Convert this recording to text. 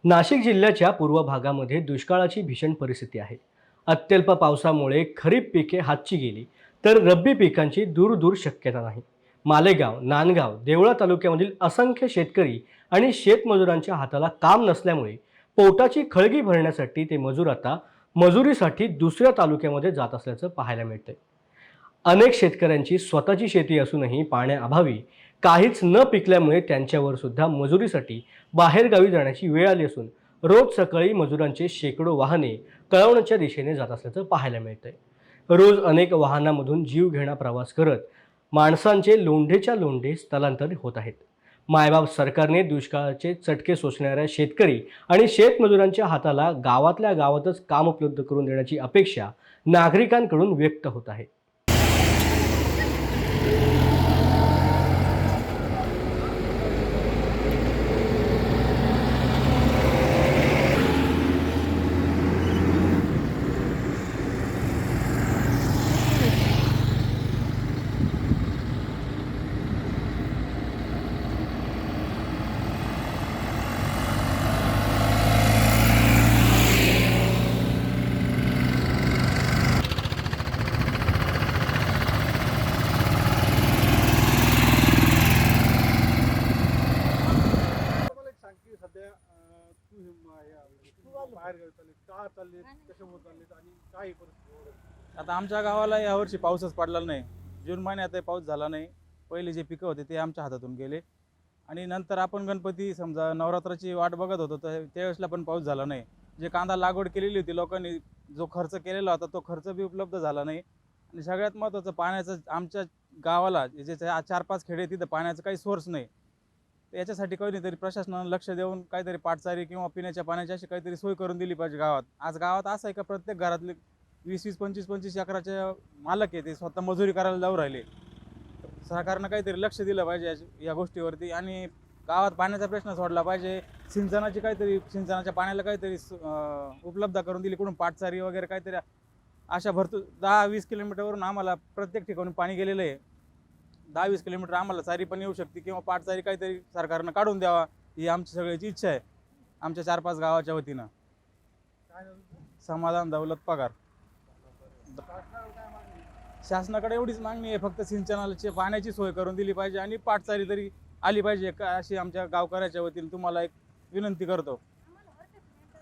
नाशिक जिल्ह्याच्या पूर्व भागामध्ये दुष्काळाची भीषण परिस्थिती आहे. अत्यल्प पावसामुळे खरीप पिके हातची गेली, तर रब्बी पिकांची दूर दूर शक्यता नाही. मालेगाव, नांदगाव, देवळा तालुक्यामधील असंख्य शेतकरी आणि शेतमजुरांच्या हाताला काम नसल्यामुळे पोटाची खळगी भरण्यासाठी ते मजूर आता मजुरीसाठी दुसऱ्या तालुक्यामध्ये जात असल्याचं पाहायला मिळतंय. अनेक शेतकऱ्यांची स्वतःची शेती असूनही पाण्याअभावी काहीच न पिकल्यामुळे त्यांच्यावर सुद्धा मजुरीसाठी बाहेरगावी जाण्याची वेळ आली असून रोज सकाळी मजुरांचे शेकडो वाहने कळवणच्या दिशेने जात असल्याचं पाहायला मिळतंय. रोज अनेक वाहनांमधून जीवघेणा प्रवास करत माणसांचे लोंढेच्या लोंढे स्थलांतरित होत आहेत. मायबाप सरकारने दुष्काळाचे चटके सोसणाऱ्या शेतकरी आणि शेतमजुरांच्या हाताला गावातल्या गावातच काम उपलब्ध करून देण्याची अपेक्षा नागरिकांकडून व्यक्त होत आहे. मला एक सांग की सध्या तू बाहेर गावी चालले का चालले कशामुळे चाललेत आणि काय परिस्थिती? आता आमच्या गावाला यावर्षी पाऊसच पडला नाही. जून महिन्यात पाऊस झाला नाही. पहिले जे पिकं होते ते आमच्या हातातून गेले आणि नंतर आपण गणपती समजा नवरात्राची वाट बघत होतो तर त्यावेळेसला पण पाऊस झाला नाही. जे कांदा लागवड केलेली होती लोकांनी, जो खर्च केलेला होता तो खर्च बी उपलब्ध झाला नाही. आणि सगळ्यात महत्त्वाचं पाण्याचं आमच्या गावाला जे 4-5 खेडे तिथं पाण्याचं काही सोर्स नाही. तर याच्यासाठी कोणीतरी प्रशासनानं लक्ष देऊन काहीतरी पाटचारी किंवा पिण्याच्या पाण्याची अशी काहीतरी सोय करून दिली पाहिजे गावात. आज गावात असं आहे का प्रत्येक घरातले 20-20, 25-25 एकराचे मालक आहे ते स्वतः मजुरी करायला जाऊ राहिले. सरकारनं काहीतरी लक्ष दिलं पाहिजे या गोष्टीवरती आणि गावात पाण्याचा प्रश्न सोडला पाहिजे. सिंचनाच्या पाण्याला काहीतरी उपलब्ध करून दिली, कुठून पाटचारी वगैरे काहीतरी अशा भरपूर 10-20 किलोमीटरवरून आम्हाला प्रत्येक ठिकाणी पाणी गेलेलं आहे. 10-20 किलोमीटर आम्हाला चारी पण येऊ शकते किंवा पाटचारी काहीतरी सरकारनं काढून द्यावा ही आमची सगळ्याची इच्छा आहे आमच्या 4-5 गावाच्या वतीनं. काय झालं तुझं? समाधान दौलत पगार. शासनाला काय मागणी? शासनाकडे एवढीच मागणी आहे, फक्त सिंचनाची पाण्याची सोय करून दिली पाहिजे आणि पाटचारी तरी आली पाहिजे अशी आमच्या गावकऱ्याच्या वतीने तुम्हाला एक विनंती करतो.